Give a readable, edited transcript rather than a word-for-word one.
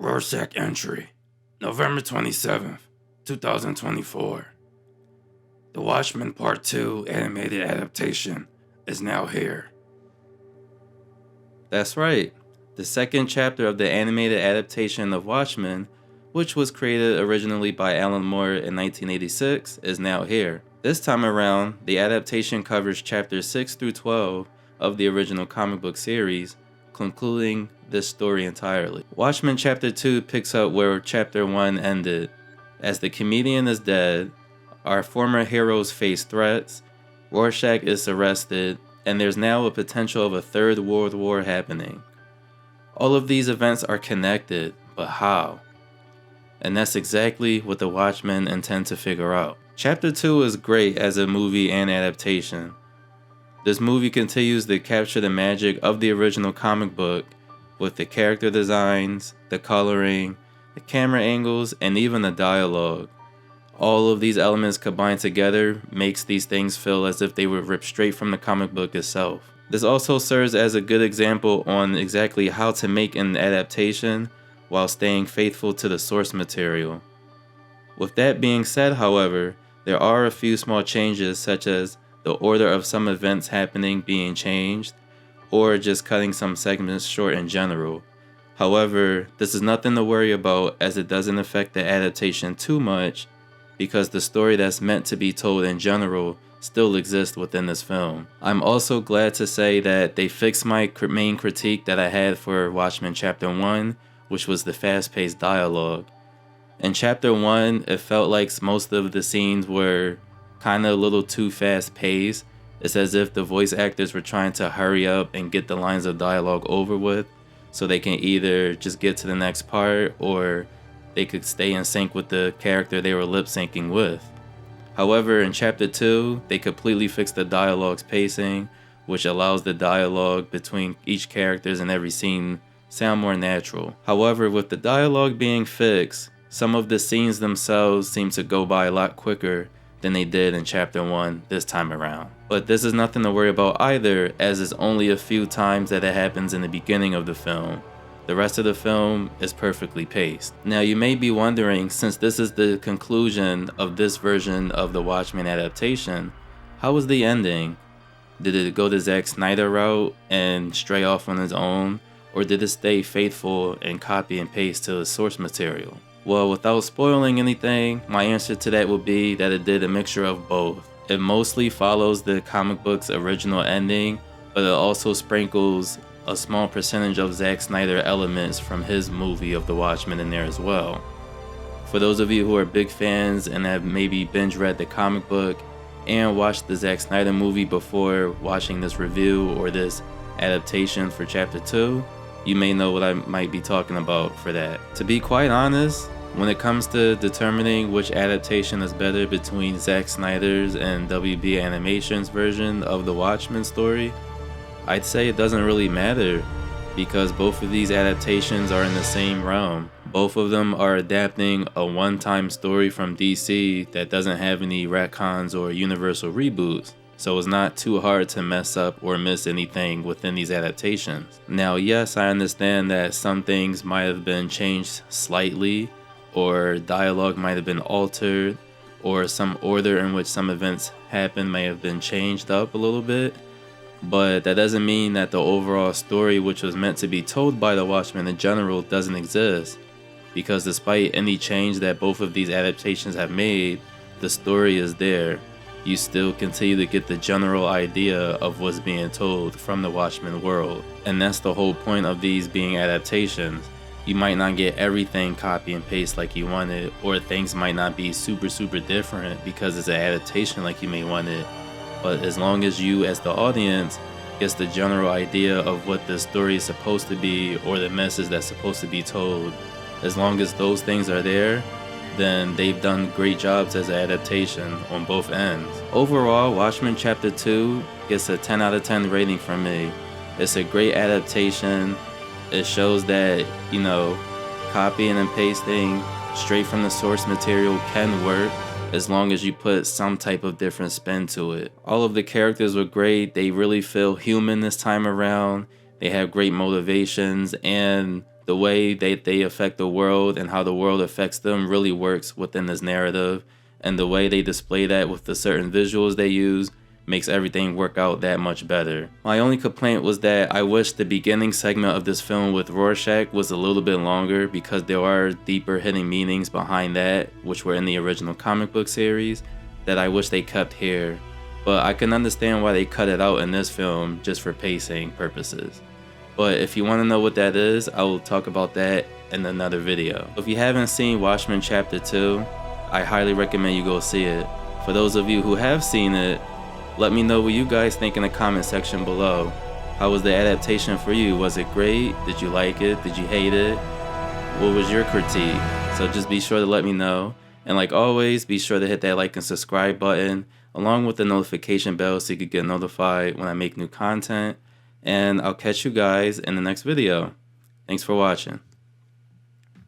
Rorschach entry, November 27th, 2024. The Watchmen Part 2 animated adaptation is now here. That's right. The second chapter of the animated adaptation of Watchmen, which was created originally by Alan Moore in 1986, is now here. This time around, the adaptation covers chapters 6 through 12 of the original comic book series, concluding this story entirely. Watchmen Chapter 2 picks up where Chapter 1 ended. As the comedian is dead, our former heroes face threats, Rorschach is arrested, and there's now a potential of a third world war happening. All of these events are connected, but how? And that's exactly what the Watchmen intend to figure out. Chapter 2 is great as a movie and adaptation. This movie continues to capture the magic of the original comic book with the character designs, the coloring, the camera angles, and even the dialogue. All of these elements combined together makes these things feel as if they were ripped straight from the comic book itself. This also serves as a good example on exactly how to make an adaptation while staying faithful to the source material. With that being said, however, there are a few small changes, such as the order of some events happening being changed, or just cutting some segments short in general. However, this is nothing to worry about as it doesn't affect the adaptation too much, because the story that's meant to be told in general still exists within this film. I'm also glad to say that they fixed my main critique that I had for Watchmen Chapter 1, which was the fast-paced dialogue. In Chapter 1, it felt like most of the scenes were kind of a little too fast-paced. It's as if the voice actors were trying to hurry up and get the lines of dialogue over with so they can either just get to the next part or they could stay in sync with the character they were lip-syncing with. However, in Chapter 2, they completely fixed the dialogue's pacing, which allows the dialogue between each characters in every scene sound more natural. However, with the dialogue being fixed, some of the scenes themselves seem to go by a lot quicker than they did in Chapter 1 this time around. But this is nothing to worry about either, as it's only a few times that it happens in the beginning of the film. The rest of the film is perfectly paced. Now you may be wondering, since this is the conclusion of this version of the Watchmen adaptation, how was the ending? Did it go the Zack Snyder route and stray off on its own, or did it stay faithful and copy and paste to the source material? Well, without spoiling anything, my answer to that would be that it did a mixture of both. It mostly follows the comic book's original ending, but it also sprinkles a small percentage of Zack Snyder elements from his movie of The Watchmen in there as well. For those of you who are big fans and have maybe binge read the comic book and watched the Zack Snyder movie before watching this review or this adaptation for Chapter 2, you may know what I might be talking about for that. To be quite honest, when it comes to determining which adaptation is better between Zack Snyder's and WB Animation's version of the Watchmen story, I'd say it doesn't really matter, because both of these adaptations are in the same realm. Both of them are adapting a one-time story from DC that doesn't have any retcons or universal reboots, so it's not too hard to mess up or miss anything within these adaptations. Now, yes, I understand that some things might have been changed slightly, or dialogue might have been altered, or some order in which some events happen may have been changed up a little bit, but that doesn't mean that the overall story, which was meant to be told by the Watchmen in general, doesn't exist, because despite any change that both of these adaptations have made, the story is there. You still continue to get the general idea of what's being told from the Watchmen world, and that's the whole point of these being adaptations. You might not get everything copy and paste like you wanted, or things might not be super different because it's an adaptation like you may want it, but as long as you as the audience gets the general idea of what the story is supposed to be or the message that's supposed to be told, as long as those things are there, then they've done great jobs as an adaptation on both ends. Overall, Watchmen Chapter 2 gets a 10 out of 10 rating from me. It's a great adaptation. It shows that, copying and pasting straight from the source material can work, as long as you put some type of different spin to it. All of the characters were great. They really feel human this time around. They have great motivations, and the way they affect the world and how the world affects them really works within this narrative. And the way they display that with the certain visuals they use makes everything work out that much better. My only complaint was that I wish the beginning segment of this film with Rorschach was a little bit longer, because there are deeper hidden meanings behind that, which were in the original comic book series, that I wish they kept here. But I can understand why they cut it out in this film just for pacing purposes. But if you want to know what that is, I will talk about that in another video. If you haven't seen Watchmen Chapter 2, I highly recommend you go see it. For those of you who have seen it, let me know what you guys think in the comment section below. How was the adaptation for you? Was it great? Did you like it? Did you hate it? What was your critique? So just be sure to let me know. And like always, be sure to hit that like and subscribe button, along with the notification bell so you can get notified when I make new content. And I'll catch you guys in the next video. Thanks for watching.